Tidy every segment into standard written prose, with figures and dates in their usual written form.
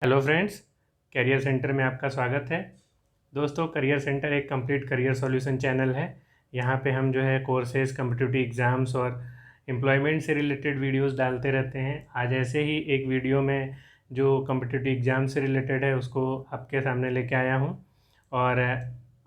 Hello friends, career centre में आपका स्वागत है। दोस्तों, करियर सेंटर एक कंप्लीट करियर सॉल्यूशन चैनल है। यहाँ पे हम जो है कोर्सेज, कम्पिटिटिव एग्ज़ाम्स और एम्प्लॉयमेंट से रिलेटेड वीडियोस डालते रहते हैं। आज ऐसे ही एक वीडियो में जो कम्पिटिटिव एग्ज़ाम से रिलेटेड है उसको आपके सामने लेके आया हूँ। और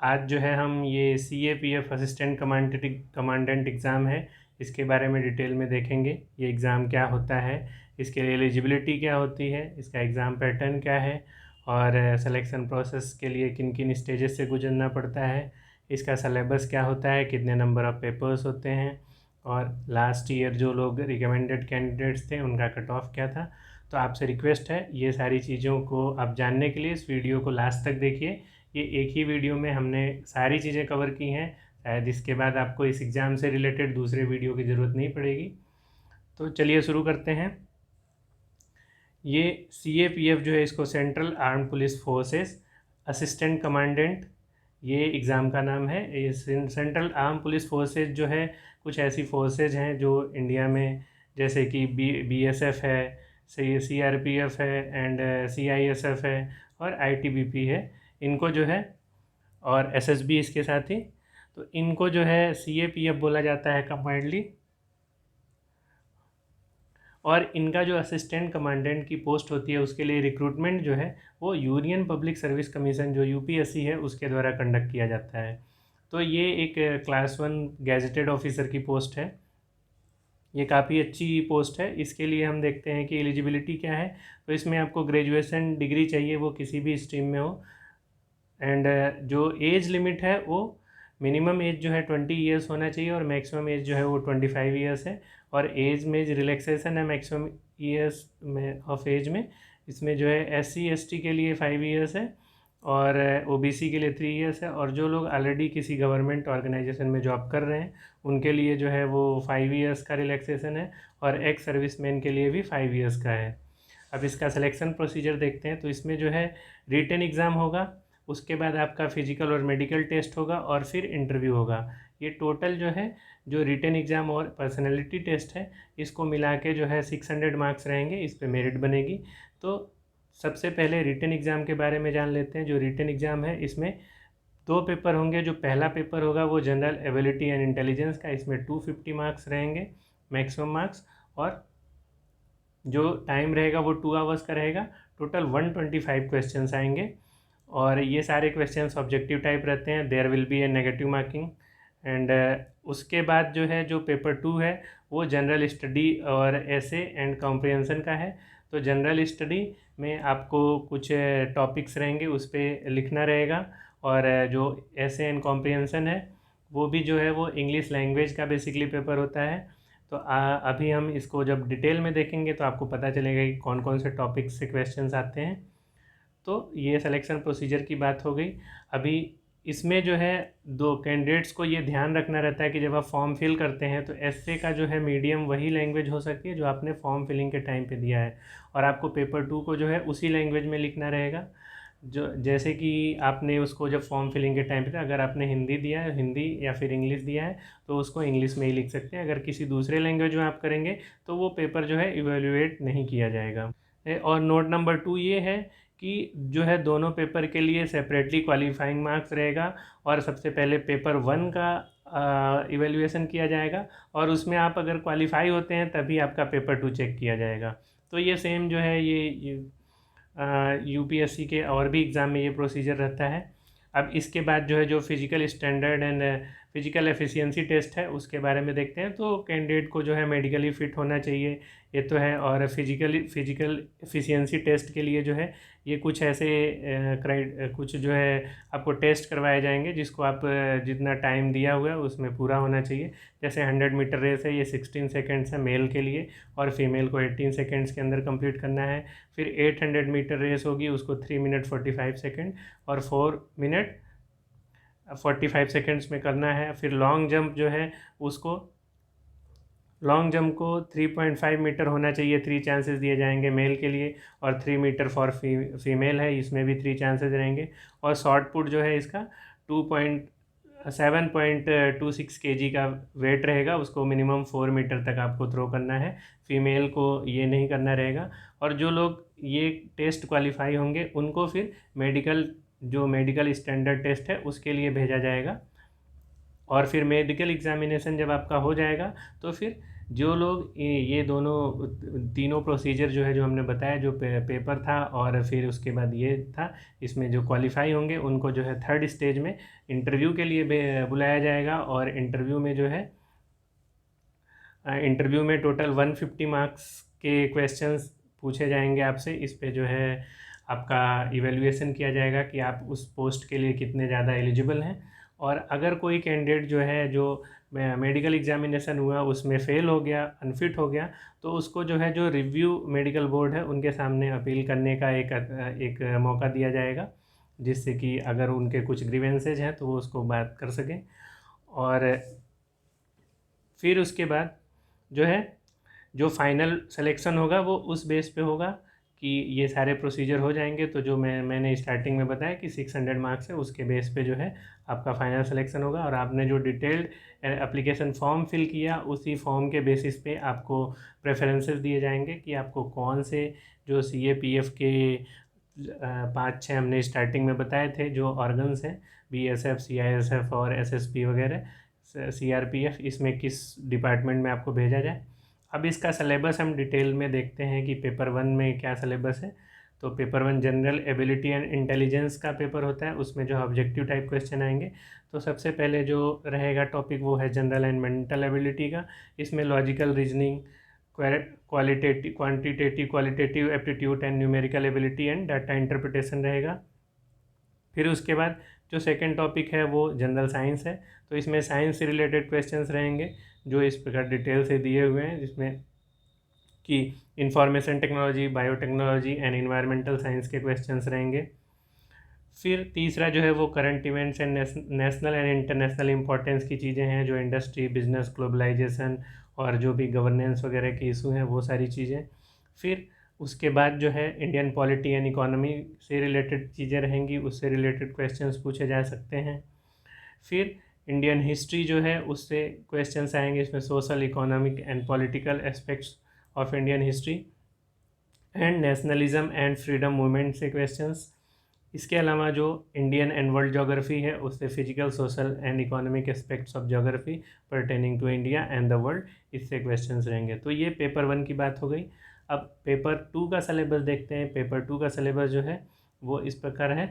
आज जो है हम ये CAPF असिस्टेंट कमांडेंट एग्ज़ाम है, इसके बारे में डिटेल में देखेंगे। ये एग्ज़ाम क्या होता है, इसके लिए एलिजिबिलिटी क्या होती है, इसका एग्ज़ाम पैटर्न क्या है और सिलेक्शन प्रोसेस के लिए किन किन स्टेजेस से गुजरना पड़ता है, इसका सिलेबस क्या होता है, कितने नंबर ऑफ़ पेपर्स होते हैं और लास्ट ईयर जो लोग रिकमेंडेड कैंडिडेट्स थे उनका कट ऑफ क्या था। तो आपसे रिक्वेस्ट है, ये सारी चीज़ों को आप जानने के लिए इस वीडियो को लास्ट तक देखिए। ये एक ही वीडियो में हमने सारी चीज़ें कवर की हैं, शायद इसके बाद आपको इस एग्ज़ाम से रिलेटेड दूसरे वीडियो की ज़रूरत नहीं पड़ेगी। तो चलिए शुरू करते हैं। ये CAPF जो है, इसको central arm police forces assistant commandant, ये एग्ज़ाम का नाम है। ये सेंट्रल आर्म पुलिस फोर्सेस जो है, कुछ ऐसी फोर्सेज हैं जो इंडिया में, जैसे कि BSF है, CRPF है एंड CISF है और ITBP है। इनको जो है, और SSB इसके साथ ही, तो इनको जो है CAPF बोला जाता है कंबाइंडली। और इनका जो असिस्टेंट कमांडेंट की पोस्ट होती है उसके लिए रिक्रूटमेंट जो है वो यूनियन पब्लिक सर्विस कमीशन जो UPSC है उसके द्वारा कंडक्ट किया जाता है। तो ये एक क्लास 1 गैजेटेड ऑफिसर की पोस्ट है। ये काफ़ी अच्छी पोस्ट है। इसके लिए हम देखते हैं कि एलिजिबिलिटी क्या है। तो इसमें आपको ग्रेजुएशन डिग्री चाहिए, वो किसी भी स्ट्रीम में हो। एंड जो एज लिमिट है वो मिनिमम एज जो है 20 ईयर्स होना चाहिए और मैक्सिमम एज जो है वो 25 ईयर्स है। और एज में रिलैक्सेशन है मैक्सिमम ईयर्स में ऑफ एज में। इसमें जो है SC ST के लिए 5 ईयर्स है और OBC के लिए 3 ईयर्स है। और जो लोग ऑलरेडी किसी गवर्नमेंट ऑर्गेनाइजेशन में जॉब कर रहे हैं उनके लिए जो है वो 5 ईयर्स का रिलैक्सेशन है और एक्स सर्विसमैन के लिए भी 5 ईयर्स का है। अब इसका सिलेक्शन प्रोसीजर देखते हैं। तो इसमें जो है रिटन एग्ज़ाम होगा, उसके बाद आपका फिजिकल और मेडिकल टेस्ट होगा और फिर इंटरव्यू होगा। ये टोटल जो है, जो रिटन एग्ज़ाम और पर्सनैलिटी टेस्ट है, इसको मिला के जो है 600 मार्क्स रहेंगे, इस पे मेरिट बनेगी। तो सबसे पहले रिटन एग्ज़ाम के बारे में जान लेते हैं। जो रिटन एग्ज़ाम है इसमें 2 पेपर होंगे। जो पहला पेपर होगा वो जनरल एबिलिटी एंड इंटेलिजेंस का, इसमें 250 मार्क्स रहेंगे मैक्सिमम मार्क्स। और जो टाइम रहेगा वो 2 आवर्स का रहेगा। टोटल 125 क्वेश्चंस आएंगे और ये सारे क्वेश्चंस ऑब्जेक्टिव टाइप रहते हैं। There will be a negative marking. And उसके बाद जो है, जो पेपर 2 है वो जनरल स्टडी और ऐसे एंड कॉम्प्रिहेंशन का है। तो जनरल स्टडी में आपको कुछ टॉपिक्स रहेंगे, उस पर लिखना रहेगा। और जो ऐसे एंड कॉम्प्रिहेंशन है वो भी जो है वो इंग्लिश लैंग्वेज का बेसिकली पेपर होता है। तो अभी हम इसको जब डिटेल में देखेंगे तो आपको पता चलेगा कि कौन कौन से टॉपिक से क्वेश्चंस आते हैं। तो ये सिलेक्शन प्रोसीजर की बात हो गई। अभी इसमें जो है, दो कैंडिडेट्स को ये ध्यान रखना रहता है कि जब आप फॉर्म फिल करते हैं तो एस्से का जो है मीडियम वही लैंग्वेज हो सकती है जो आपने फॉर्म फिलिंग के टाइम पे दिया है। और आपको पेपर 2 को जो है उसी लैंग्वेज में लिखना रहेगा, जो जैसे कि आपने उसको जब फॉर्म फिलिंग के टाइम पे, अगर आपने हिंदी दिया है हिंदी या फिर इंग्लिश दिया है तो उसको इंग्लिश में ही लिख सकते हैं। अगर किसी दूसरे लैंग्वेज में आप करेंगे तो वो पेपर जो है इवेल्युएट नहीं किया जाएगा। और नोट नंबर 2 ये है कि जो है दोनों पेपर के लिए सेपरेटली क्वालिफाइंग मार्क्स रहेगा। और सबसे पहले पेपर 1 का इवेल्युएशन किया जाएगा और उसमें आप अगर क्वालिफाई होते हैं तभी आपका पेपर 2 चेक किया जाएगा। तो ये सेम जो है ये UPSC के और भी एग्ज़ाम में ये प्रोसीजर रहता है। अब इसके बाद जो है, जो physical standard and physical efficiency test है उसके बारे में देखते हैं। तो कैंडिडेट को जो है मेडिकली फिट होना चाहिए, ये तो है। और फिजिकल एफिशिएंसी टेस्ट के लिए जो है ये कुछ ऐसे कुछ जो है आपको टेस्ट करवाए जाएंगे जिसको आप जितना टाइम दिया हुआ है उसमें पूरा होना चाहिए। जैसे 100 मीटर रेस है, ये 16 सेकेंड्स है मेल के लिए और फीमेल को 18 सेकेंड्स के अंदर कंप्लीट करना है। फिर 800 मीटर रेस होगी, उसको 3 मिनट 45 सेकेंड और 4 मिनट 45 सेकेंड्स में करना है। फिर लॉन्ग जंप जो है उसको, लॉन्ग जंप को 3.5 मीटर होना चाहिए, 3 चांसेस दिए जाएंगे मेल के लिए। और 3 मीटर फॉर फीमेल है, इसमें भी 3 चांसेस रहेंगे। और शॉर्ट पुट जो है इसका 7.26 kg का वेट रहेगा, उसको मिनिमम 4 मीटर तक आपको थ्रो करना है। फीमेल को ये नहीं करना रहेगा। और जो लोग ये टेस्ट क्वालिफाई होंगे उनको फिर मेडिकल स्टैंडर्ड टेस्ट है उसके लिए भेजा जाएगा। और फिर मेडिकल एग्जामिनेशन जब आपका हो जाएगा तो फिर जो लोग ये दोनों तीनों प्रोसीजर जो है, जो हमने बताया, जो पेपर था और फिर उसके बाद ये था, इसमें जो क्वालिफाई होंगे उनको जो है थर्ड स्टेज में इंटरव्यू के लिए बुलाया जाएगा। और इंटरव्यू में टोटल 150 मार्क्स के क्वेश्चंस पूछे जाएंगे आपसे। इस पे जो है आपका इवेल्युएशन किया जाएगा कि आप उस पोस्ट के लिए कितने ज़्यादा एलिजिबल हैं। और अगर कोई कैंडिडेट जो है, जो मेडिकल एग्जामिनेशन हुआ उसमें फ़ेल हो गया, अनफिट हो गया, तो उसको जो है, जो रिव्यू मेडिकल बोर्ड है उनके सामने अपील करने का एक मौका दिया जाएगा, जिससे कि अगर उनके कुछ ग्रीवेंसेज हैं तो वो उसको बात कर सकें। और फिर उसके बाद जो है, जो फाइनल सिलेक्शन होगा वो उस बेस पे होगा कि ये सारे प्रोसीजर हो जाएंगे तो जो मैंने स्टार्टिंग में बताया कि 600 मार्क्स है, उसके बेस पे जो है आपका फाइनल सिलेक्शन होगा। और आपने जो डिटेल्ड एप्लीकेशन फॉर्म फिल किया उसी फॉर्म के बेसिस पे आपको प्रेफरेंसेस दिए जाएंगे कि आपको कौन से जो CAPF के 5-6 हमने स्टार्टिंग में बताए थे जो ऑर्गन्स हैं, BSF, CISF और SSP वगैरह, CRPF, इसमें किस डिपार्टमेंट में आपको भेजा जाए। अब इसका सिलेबस हम डिटेल में देखते हैं कि पेपर 1 में क्या सिलेबस है। तो paper 1 general ability and intelligence का पेपर होता है, उसमें जो ऑब्जेक्टिव टाइप क्वेश्चन आएंगे। तो सबसे पहले जो रहेगा टॉपिक वो है जनरल एंड मेंटल एबिलिटी का। इसमें logical reasoning, quantitative qualitative aptitude and numerical ability and data interpretation रहेगा। फिर उसके बाद जो सेकंड टॉपिक है वो जनरल साइंस है। तो इसमें साइंस से रिलेटेड क्वेश्चंस रहेंगे जो इस प्रकार डिटेल से दिए हुए हैं, जिसमें कि information technology, biotechnology and environmental science के क्वेश्चंस रहेंगे। फिर तीसरा जो है वो current events and national and international importance की चीज़ें हैं, जो इंडस्ट्री, बिजनेस, ग्लोबलाइजेशन और जो भी गवर्नेंस वगैरह के इशू हैं वो सारी चीज़ें। फिर उसके बाद जो है इंडियन पॉलिटी एंड इकोनॉमी से रिलेटेड चीज़ें रहेंगी, उससे रिलेटेड क्वेश्चंस पूछे जा सकते हैं। फिर इंडियन हिस्ट्री जो है उससे क्वेश्चंस आएंगे, इसमें social, economic and political aspects of Indian history and nationalism and freedom movement से क्वेश्चंस। इसके अलावा जो इंडियन एंड वर्ल्ड ज्योग्राफी है उससे physical, social and economic aspects of geography pertaining to India and the world, इससे questions रहेंगे। तो ये पेपर 1 की बात हो गई। अब पेपर 2 का सिलेबस देखते हैं। पेपर 2 का सिलेबस जो है वो इस प्रकार है।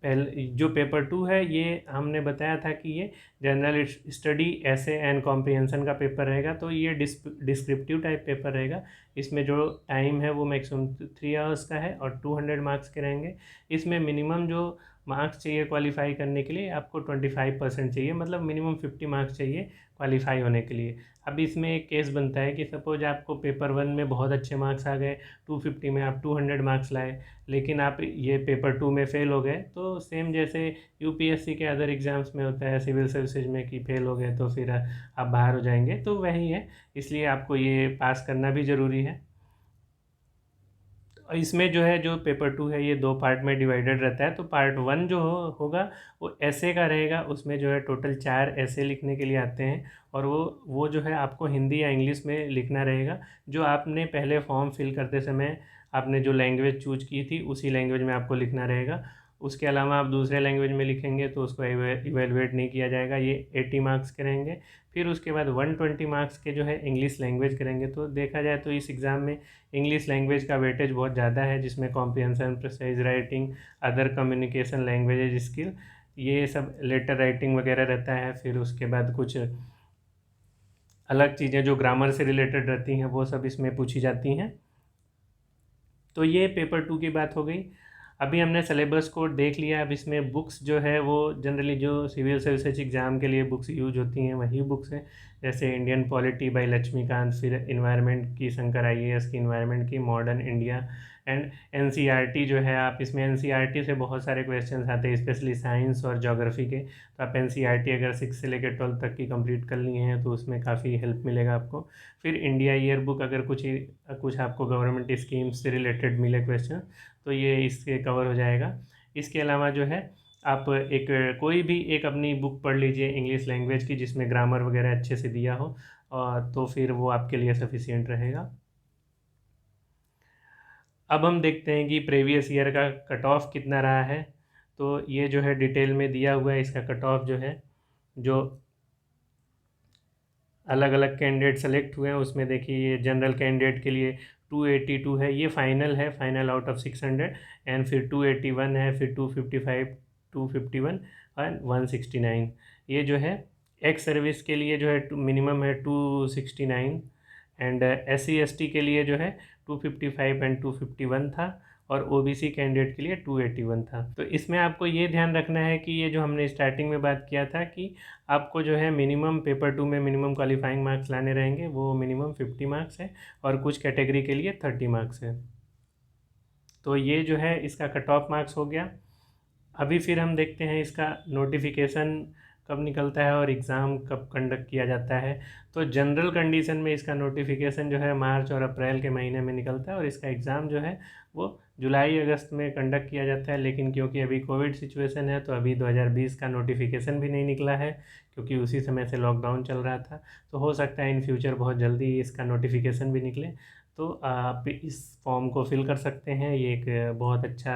पहले जो पेपर 2 है ये हमने बताया था कि ये जनरल स्टडी, ऐसे एंड कॉम्प्रिहेंशन का पेपर रहेगा। तो ये डिस्क्रिप्टिव टाइप पेपर रहेगा। इसमें जो टाइम है वो मैक्सिमम 3 आवर्स का है और 200 मार्क्स के रहेंगे। इसमें मिनिमम जो मार्क्स चाहिए क्वालिफाई करने के लिए आपको 25% चाहिए, मतलब मिनिमम 50 मार्क्स चाहिए क्वालिफाई होने के लिए। अब इसमें एक केस बनता है कि सपोज आपको पेपर 1 में बहुत अच्छे मार्क्स आ गए, 250 में आप 200 मार्क्स लाए, लेकिन आप ये पेपर 2 में फ़ेल हो गए। तो सेम जैसे UPSC के अदर एग्ज़ाम्स में होता है, सिविल सर्विसेज में, कि फ़ेल हो गए तो फिर आप बाहर हो जाएंगे, तो वही है। इसलिए आपको ये पास करना भी ज़रूरी है। इसमें जो है, जो पेपर 2 है ये 2 पार्ट में डिवाइडेड रहता है। तो पार्ट 1 जो होगा वो ऐसे का रहेगा। उसमें जो है टोटल 4 ऐसे लिखने के लिए आते हैं और वो जो है आपको हिंदी या इंग्लिश में लिखना रहेगा। जो आपने पहले फॉर्म फिल करते समय आपने जो लैंग्वेज चूज की थी उसी लैंग्वेज में आपको लिखना रहेगा। उसके अलावा आप दूसरे लैंग्वेज में लिखेंगे तो उसको इवेलुएट नहीं किया जाएगा। ये 80 मार्क्स के रहेंगे। फिर उसके बाद 120 मार्क्स के जो है इंग्लिश लैंग्वेज करेंगे। तो देखा जाए तो इस एग्ज़ाम में इंग्लिश लैंग्वेज का वेटेज बहुत ज़्यादा है, जिसमें comprehension, precise writing, other communication language skill, ये सब, लेटर राइटिंग वगैरह रहता है। फिर उसके बाद कुछ अलग चीज़ें जो ग्रामर से रिलेटेड रहती हैं वो सब इसमें पूछी जाती हैं। तो ये पेपर 2 की बात हो गई। अभी हमने सिलेबस को देख लिया। अब इसमें बुक्स जो है वो जनरली जो सिविल सर्विसेज एग्ज़ाम के लिए बुक्स यूज होती हैं वही बुक्स हैं, जैसे इंडियन पॉलिटी बाय लक्ष्मीकांत, फिर इन्वायरमेंट की शंकर IAS की, इन्वायरमेंट की मॉडर्न इंडिया एंड NCERT जो है, आप इसमें NCERT से बहुत सारे क्वेश्चंस आते हैं, स्पेशली साइंस और ज्योग्राफी के। तो आप NCERT अगर 6 से लेकर 12 तक की कंप्लीट कर लिए हैं तो उसमें काफ़ी हेल्प मिलेगा आपको। फिर इंडिया ईयर बुक, अगर कुछ आपको गवर्नमेंट स्कीम्स से रिलेटेड मिले क्वेश्चन तो ये इससे कवर हो जाएगा। इसके अलावा जो है आप एक कोई भी एक अपनी बुक पढ़ लीजिए इंग्लिश लैंग्वेज की जिसमें ग्रामर वगैरह अच्छे से दिया हो, और तो फिर वो आपके लिए सफिशियंट रहेगा। अब हम देखते हैं कि प्रीवियस ईयर का कट ऑफ कितना रहा है। तो ये जो है डिटेल में दिया हुआ है, इसका कट ऑफ जो है, जो अलग अलग कैंडिडेट सेलेक्ट हुए हैं उसमें देखिए, ये जनरल कैंडिडेट के लिए 282 है, ये फाइनल है, फाइनल आउट ऑफ 600। एंड फिर 281 है, फिर 255, 251 और 169। ये जो है एक्स सर्विस के लिए जो है मिनिमम है 269, एंड SC ST के लिए जो है 255 एंड 251 था, और OBC कैंडिडेट के लिए 281 था। तो इसमें आपको ये ध्यान रखना है कि ये जो हमने स्टार्टिंग में बात किया था कि आपको जो है मिनिमम पेपर 2 में मिनिमम क्वालिफाइंग मार्क्स लाने रहेंगे, वो मिनिमम 50 मार्क्स है, और कुछ कैटेगरी के लिए 30 मार्क्स है। तो ये जो है इसका कट ऑफ मार्क्स हो गया। अभी फिर हम देखते हैं इसका नोटिफिकेशन कब निकलता है और एग्ज़ाम कब कंडक्ट किया जाता है। तो जनरल कंडीशन में इसका नोटिफिकेशन जो है मार्च और अप्रैल के महीने में निकलता है, और इसका एग्ज़ाम जो है वो जुलाई अगस्त में कंडक्ट किया जाता है। लेकिन क्योंकि अभी कोविड सिचुएशन है तो अभी 2020 का नोटिफिकेशन भी नहीं निकला है, क्योंकि उसी समय से लॉकडाउन चल रहा था। तो हो सकता है इन फ्यूचर बहुत जल्दी इसका नोटिफिकेशन भी निकले, तो आप इस फॉर्म को फिल कर सकते हैं। ये एक बहुत अच्छा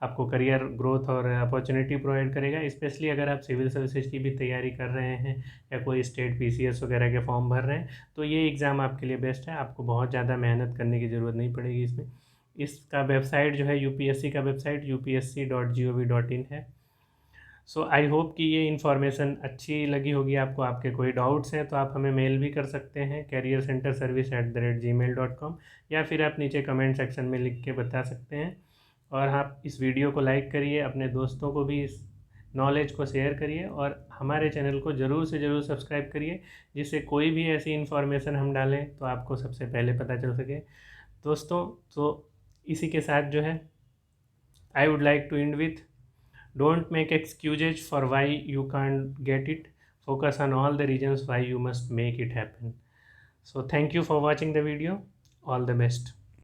आपको करियर ग्रोथ और अपॉर्चुनिटी प्रोवाइड करेगा, स्पेशली अगर आप सिविल सर्विसेज की भी तैयारी कर रहे हैं या कोई स्टेट PCS वगैरह के फॉर्म भर रहे हैं, तो ये एग्ज़ाम आपके लिए बेस्ट है। आपको बहुत ज़्यादा मेहनत करने की ज़रूरत नहीं पड़ेगी इसमें। इसका वेबसाइट जो है UPSC का वेबसाइट upsc.gov.in है। सो आई होप कि ये इन्फॉर्मेशन अच्छी लगी होगी आपको। आपके कोई डाउट्स हैं तो आप हमें मेल भी कर सकते हैं careercenterservice@gmail.com, या फिर आप नीचे कमेंट सेक्शन में लिख के बता सकते हैं। और आप इस वीडियो को लाइक करिए, अपने दोस्तों को भी इस नॉलेज को शेयर करिए, और हमारे चैनल को ज़रूर से ज़रूर सब्सक्राइब करिए, जिससे कोई भी ऐसी इन्फॉर्मेशन हम डालें तो आपको सबसे पहले पता चल सके। दोस्तों, तो इसी के साथ जो है I would like to and with, don't make excuses for why you can't get it. Focus on all the reasons why you must make it happen. So thank you for watching the video. All the best.